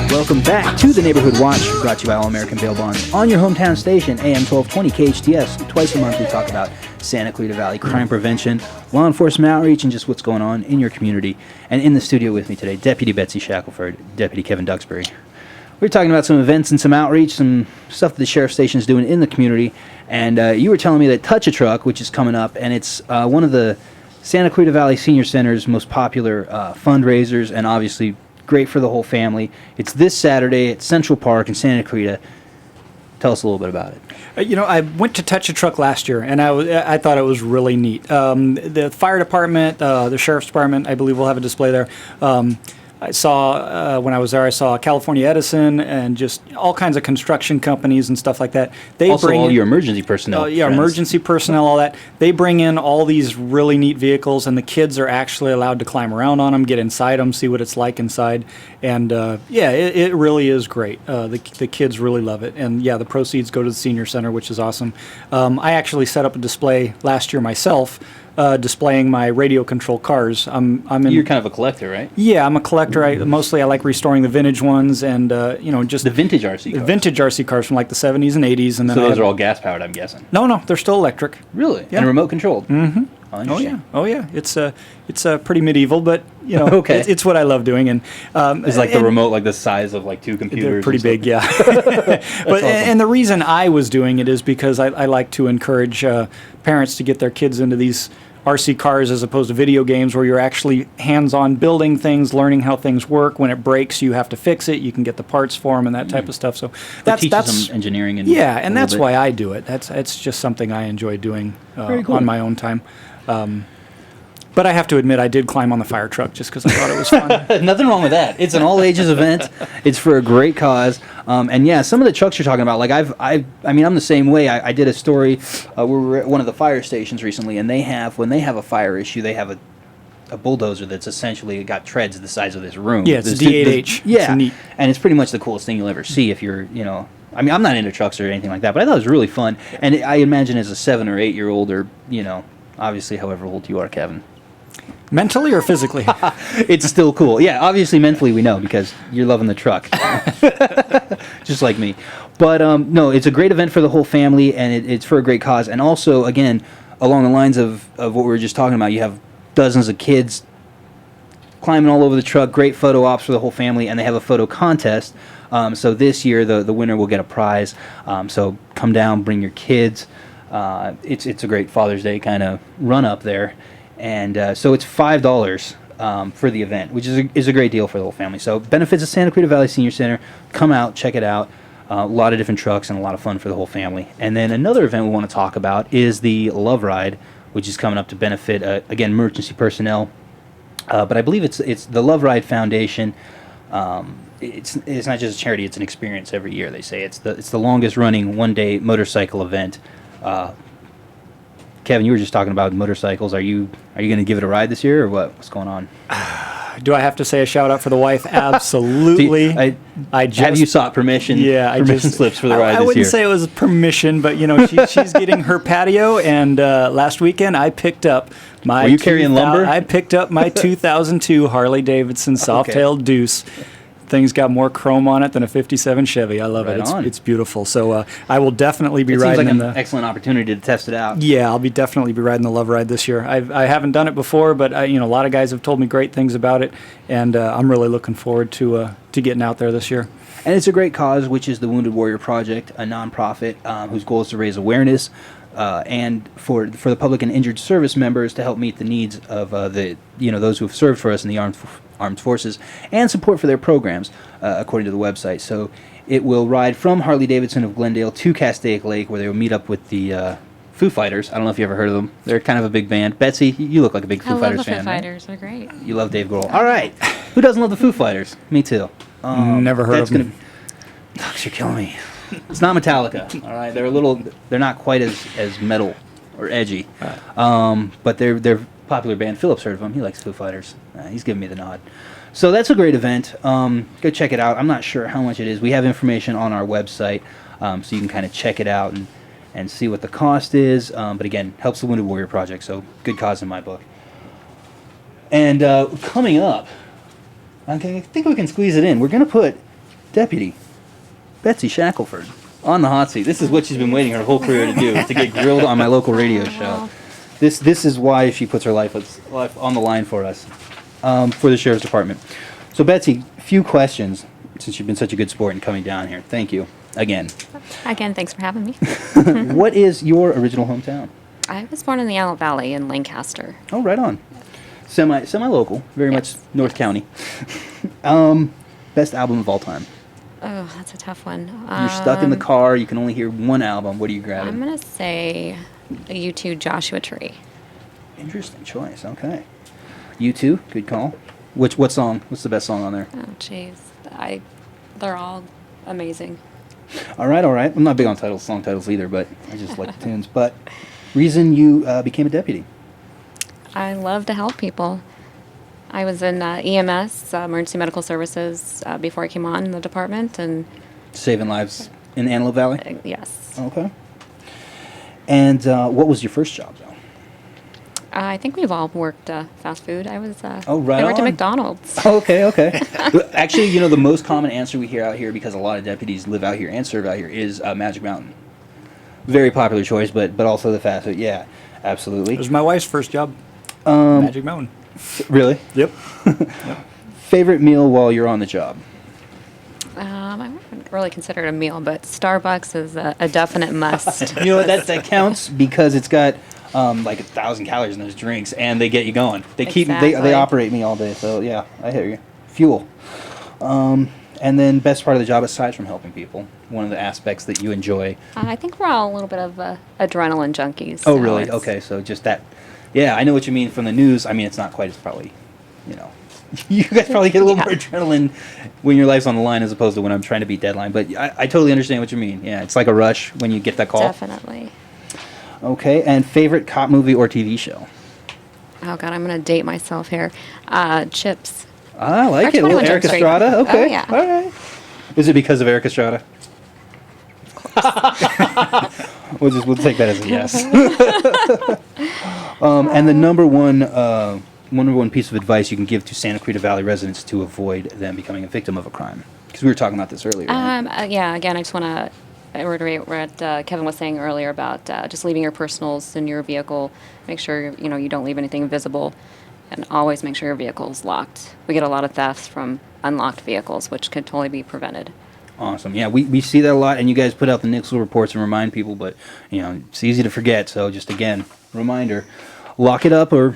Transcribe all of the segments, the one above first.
Welcome back to the Neighborhood Watch, brought to you by All American Bail Bonds on your hometown station, AM 1220 KHTS. Twice a month we talk about Santa Clarita Valley crime prevention, law enforcement outreach, and just what's going on in your community. And in the studio with me today, Deputy Betsy Shackelford, Deputy Kevin Duxbury. We're talking about some events and some outreach, some stuff that the sheriff's station is doing in the community. And you were telling me that Touch a Truck, which is coming up, and it's one of the Santa Clarita Valley Senior Center's most popular fundraisers, and obviously great for the whole family. It's this Saturday at Central Park in Santa Clarita. Tell us a little bit about it. I went to Touch a Truck last year, and I thought it was really neat. The fire department, the sheriff's department, I believe, will have a display there. I saw, when I was there, I saw California Edison and just all kinds of construction companies and stuff like that. They also, bring all in, your emergency personnel. Yeah, emergency personnel, all that. They bring in all these really neat vehicles, and the kids are actually allowed to climb around on them, get inside them, see what it's like inside. And, it really is great. The kids really love it. And, the proceeds go to the senior center, which is awesome. I actually set up a display last year myself, displaying my radio control cars. You're kind of a collector, right? Yeah, I'm a collector. Mostly I like restoring the vintage ones and just the vintage RC cars. Vintage RC cars from like the 70s and 80s, and then so those are all gas powered, I'm guessing. No, they're still electric. Really? Yeah. And remote controlled. Mm-hmm. Oh yeah. It's pretty medieval, but okay. It's what I love doing. And is like the remote like the size of like two computers? They're pretty big, yeah. But awesome. And the reason I was doing it is because I like to encourage parents to get their kids into these RC cars as opposed to video games where you're actually hands-on building things, learning how things work. When it breaks, you have to fix it. You can get the parts for them and that type of stuff. So that's some engineering. And and that's why I do it. That's just something I enjoy doing cool. on my own time. But I have to admit, I did climb on the fire truck just because I thought it was fun. Nothing wrong with that. It's an all-ages event. It's for a great cause. And some of the trucks you're talking about, like I'm the same way. I did a story where we were at one of the fire stations recently, and when they have a fire issue, they have a bulldozer that's essentially got treads the size of this room. Yeah, it's a D8H. Yeah, it's neat. And it's pretty much the coolest thing you'll ever see if you're, I'm not into trucks or anything like that, but I thought it was really fun. And I imagine as a 7 or 8 year old, or obviously however old you are, Kevin. Mentally or physically? It's still cool. Yeah, obviously mentally we know because you're loving the truck. Just like me. But no, it's a great event for the whole family, and it's for a great cause. And also, again, along the lines of what we were just talking about, you have dozens of kids climbing all over the truck, great photo ops for the whole family, and they have a photo contest. So this year the winner will get a prize. So come down, bring your kids. It's a great Father's Day kind of run up there. And so it's $5 for the event, which is a great deal for the whole family. So benefits of Santa Clarita Valley Senior Center. Come out, check it out. A lot of different trucks and a lot of fun for the whole family. And then another event we want to talk about is the Love Ride, which is coming up to benefit, again, emergency personnel. But I believe it's the Love Ride Foundation. It's not just a charity; it's an experience every year. They say it's the longest running one-day motorcycle event. Kevin, you were just talking about motorcycles. Are you going to give it a ride this year, or what? What's going on? Do I have to say a shout out for the wife? Absolutely. Have you sought permission? Yeah, permission slips for the ride this year. I wouldn't say it was permission, but she's getting her patio, and last weekend I picked up my. Were you carrying lumber? I picked up my 2002 Harley Davidson Softail Deuce. Thing's got more chrome on it than a 57 Chevy. I love it. It's beautiful. So I will definitely be riding. Seems like an excellent opportunity to test it out. Yeah, I'll definitely be riding the Love Ride this year. I haven't done it before, but a lot of guys have told me great things about it, and I'm really looking forward to getting out there this year. And it's a great cause, which is the Wounded Warrior Project, a nonprofit whose goal is to raise awareness and for the public and injured service members to help meet the needs of those who have served for us in the armed forces, and support for their programs, according to the website. So it will ride from Harley-Davidson of Glendale to Castaic Lake, where they will meet up with the Foo Fighters. I don't know if you ever heard of them. They're kind of a big band. Betsy, you look like a big Foo Fighters fan. I love the Foo Fighters. They're great. You love Dave Grohl. All right. Who doesn't love the Foo Fighters? Me too. Never heard of them. You're killing me. It's not Metallica. All right. They're not quite as metal or edgy. But they're popular band. Philip's heard of them. He likes Foo Fighters. He's giving me the nod. So that's a great event. Go check it out. I'm not sure how much it is. We have information on our website, so you can kind of check it out and see what the cost is. But again, helps the Wounded Warrior Project, so good cause in my book. And coming up, I think we can squeeze it in. We're going to put Deputy Betsy Shackelford on the hot seat. This is what she's been waiting her whole career to do, is to get grilled on my local radio show. This is why she puts her life on the line for us, for the Sheriff's Department. So Betsy, few questions, since you've been such a good sport and coming down here. Thank you again. Again, thanks for having me. What is your original hometown? I was born in the Antelope Valley in Lancaster. Oh, right on. Semi-local, very much Yes. North County. Best album of all time. Oh, that's a tough one. You're stuck in the car. You can only hear one album. What are you grabbing? I'm going to say a U2 Joshua Tree. Interesting choice. Okay. U2, good call. What song? What's the best song on there? Oh, jeez. They're all amazing. All right. I'm not big on song titles either, but I just like the tunes. But reason you became a deputy? I love to help people. I was in EMS, Emergency Medical Services, before I came on the department, and Saving lives in the Antelope Valley? yes. Okay. And what was your first job, though? I think we've all worked fast food. I was. Oh, right I worked on. at McDonald's. Okay. Actually, the most common answer we hear out here, because a lot of deputies live out here and serve out here, is Magic Mountain. Very popular choice, but also the fast food. Yeah, absolutely. It was my wife's first job. Magic Mountain. Really? Yep. Favorite meal while you're on the job? I wouldn't really consider it a meal, but Starbucks is a definite must. You know what? That counts because it's got like 1,000 calories in those drinks, and they get you going. They Exactly. operate me all day. So yeah, I hear you. Fuel. And then best part of the job aside from helping people, one of the aspects that you enjoy. I think we're all a little bit of adrenaline junkies. Oh, so really? it's- Okay, so just that. Yeah, I know what you mean from the news. I mean, it's not quite as probably, you guys probably get a little more adrenaline when your life's on the line as opposed to when I'm trying to beat deadline. But I totally understand what you mean. Yeah, it's like a rush when you get that call. Definitely. Okay, and favorite cop movie or TV show? Oh, God, I'm going to date myself here. Chips. I like Or it. A little 21 Jump Eric Street. Estrada. Okay. Oh, yeah. All right. Is it because of Eric Estrada? We'll take that as a yes. And the number one piece of advice you can give to Santa Clarita Valley residents to avoid them becoming a victim of a crime, because we were talking about this earlier. Right? Yeah, again, I just want to reiterate what Kevin was saying earlier about just leaving your personals in your vehicle. Make sure, you don't leave anything visible, and always make sure your vehicle is locked. We get a lot of thefts from unlocked vehicles, which could totally be prevented. Awesome. Yeah, we see that a lot, and you guys put out the Nixle reports and remind people, but it's easy to forget. So just again, reminder: lock it up, or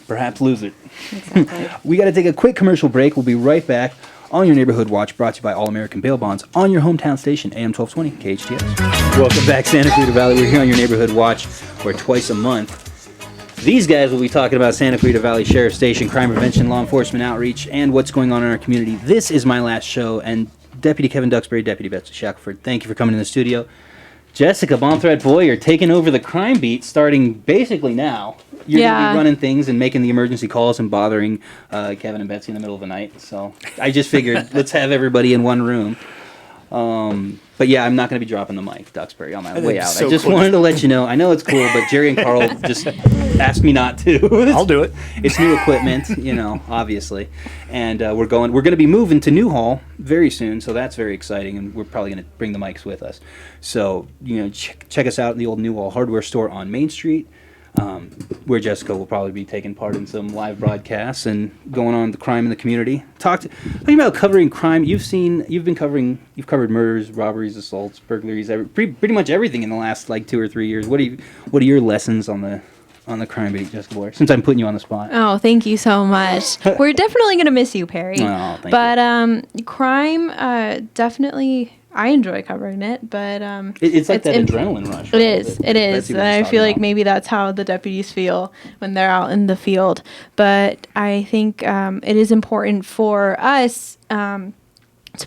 perhaps lose it. Exactly. We got to take a quick commercial break. We'll be right back on your Neighborhood Watch, brought to you by All American Bail Bonds on your hometown station, AM 1220 KHTS. Welcome back, Santa Clarita Valley. We're here on your Neighborhood Watch, where twice a month these guys will be talking about Santa Clarita Valley Sheriff's Station, crime prevention, law enforcement outreach, and what's going on in our community. This is my last show, and Deputy Kevin Duxbury, Deputy Betsy Shackelford, thank you for coming in the studio. Jessica Bomthread, boy, you're taking over the crime beat starting basically now. You're going to be running things and making the emergency calls and bothering Kevin and Betsy in the middle of the night. So I just figured let's have everybody in one room. But yeah, I'm not going to be dropping the mic, Duxbury, on my way out. so I just cool. wanted to let you know. I know it's cool, but Jerry and Carl just asked me not to. I'll do it. It's new equipment, obviously. And we're going to be moving to Newhall very soon, so that's very exciting, and we're probably going to bring the mics with us. So, check us out in the old Newhall hardware store on Main Street, where Jessica will probably be taking part in some live broadcasts and going on the crime in the community. Talking about covering crime. You've covered murders, robberies, assaults, burglaries, pretty much everything in the last 2 or 3 years. What are your lessons on the crime beat, Jessica Boyer? Since I'm putting you on the spot. Oh, thank you so much. We're definitely going to miss you, Perry. Oh, thank but crime, definitely, I enjoy covering it, but It's like that adrenaline rush. It right? is. that It is. Betsy was And I just feel talking like about. maybe that's how the deputies feel when they're out in the field. But I think it is important for us to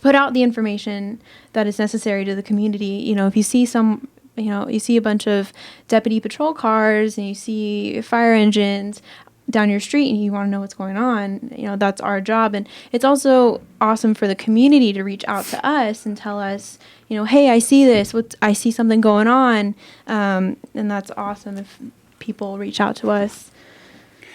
put out the information that is necessary to the community. If you see you see a bunch of deputy patrol cars and you see fire engines down your street and you want to know what's going on, that's our job. And it's also awesome for the community to reach out to us and tell us, hey, I see this, I see something going on. And that's awesome if people reach out to us.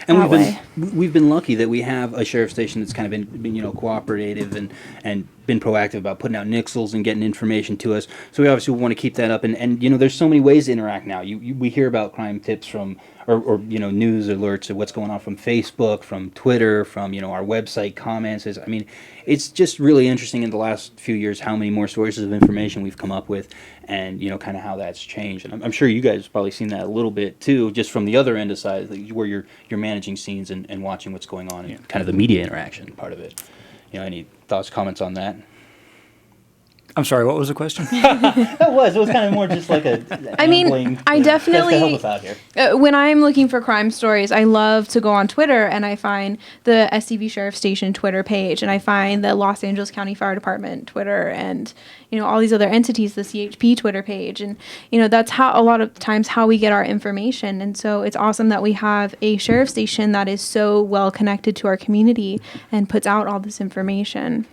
And that way. we've been lucky that we have a sheriff's station that's kind of been cooperative and been proactive about putting out nixels and getting information to us. So we obviously want to keep that up. And you know, there's so many ways to interact now. We hear about crime tips from, or you know, news alerts of what's going on from Facebook, from Twitter, from, you know, our website comments. I mean, it's just really interesting in the last few years how many more sources of information we've come up with, and you know, kind of how that's changed. And I'm sure you guys have probably seen that a little bit too, just from the other end of side, where you're managing scenes and watching what's going on, and kind of the media interaction part of it. You know, any thoughts, comments on that? I'm sorry, what was the question? It was kind of more just like a. I mean, I definitely. Help us out here. When I'm looking for crime stories, I love to go on Twitter and I find the SCV Sheriff Station Twitter page, and I find the Los Angeles County Fire Department Twitter, and you know, all these other entities, the CHP Twitter page, and you know, that's how a lot of times how we get our information. And so it's awesome that we have a sheriff station that is so well connected to our community and puts out all this information.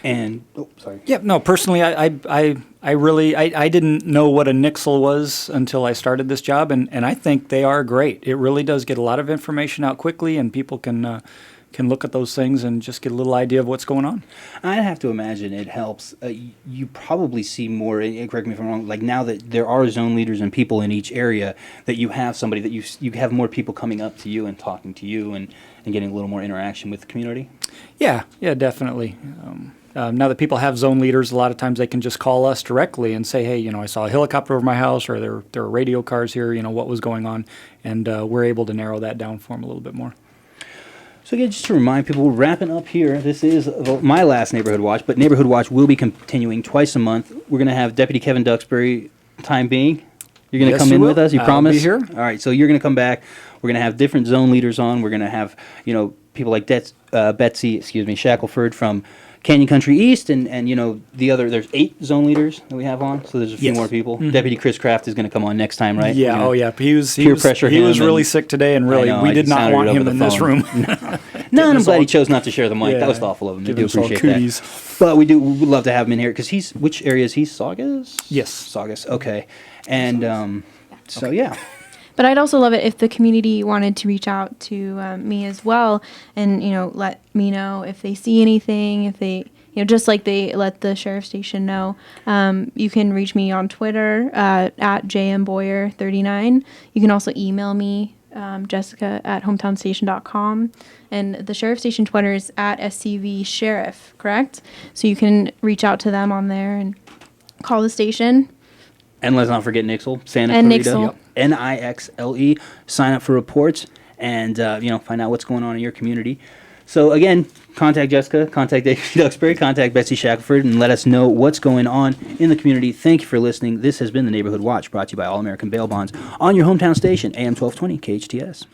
And sorry. Yeah, no, personally, I really didn't know what a nixel was until I started this job, and I think they are great. It really does get a lot of information out quickly, and people can look at those things and just get a little idea of what's going on. I have to imagine it helps. You probably see more, and correct me if I'm wrong, like now that there are zone leaders and people in each area, that you have somebody that you have more people coming up to you and talking to you and getting a little more interaction with the community. Yeah, definitely. Now that people have zone leaders, a lot of times they can just call us directly and say, hey, you know, I saw a helicopter over my house, or there are radio cars here, you know, what was going on, and we're able to narrow that down for them a little bit more. So again, just to remind people, we're wrapping up here. This is my last Neighborhood Watch, but Neighborhood Watch will be continuing twice a month. We're going to have Deputy Kevin Duxbury, time being. You're going to come in with us, you promise? I'll be here. All right, so you're going to come back. We're going to have different zone leaders on. We're going to have, you know, people like Betsy, Shackelford from Canyon Country East, and you know, there's 8 zone leaders that we have on, so there's a few more people. Mm-hmm. Deputy Chris Kraft is going to come on next time, right? Yeah, He was really sick today, and really, we did not want him in this room. No, and I'm glad he chose not to share the mic. Yeah, that was thoughtful of him. I do appreciate that. But we'd love to have him in here, because which area is he? Saugus? Yes. Saugus, okay. And so, yeah. But I'd also love it if the community wanted to reach out to me as well, and you know, let me know if they see anything, if they, you know, just like they let the sheriff station know. You can reach me on Twitter at jmboyer39. You can also email me, Jessica@hometownstation.com, and the sheriff station Twitter is at SCV Sheriff, correct? So you can reach out to them on there and call the station. And let's not forget Nixle, Santa and Clarita, Nixle. Yep. Nixle. Sign up for reports and you know, find out what's going on in your community. So again, contact Jessica, contact Dave Duxbury, contact Betsy Shackelford, and let us know what's going on in the community. Thank you for listening. This has been the Neighborhood Watch, brought to you by All American Bail Bonds on your hometown station, AM 1220 KHTS.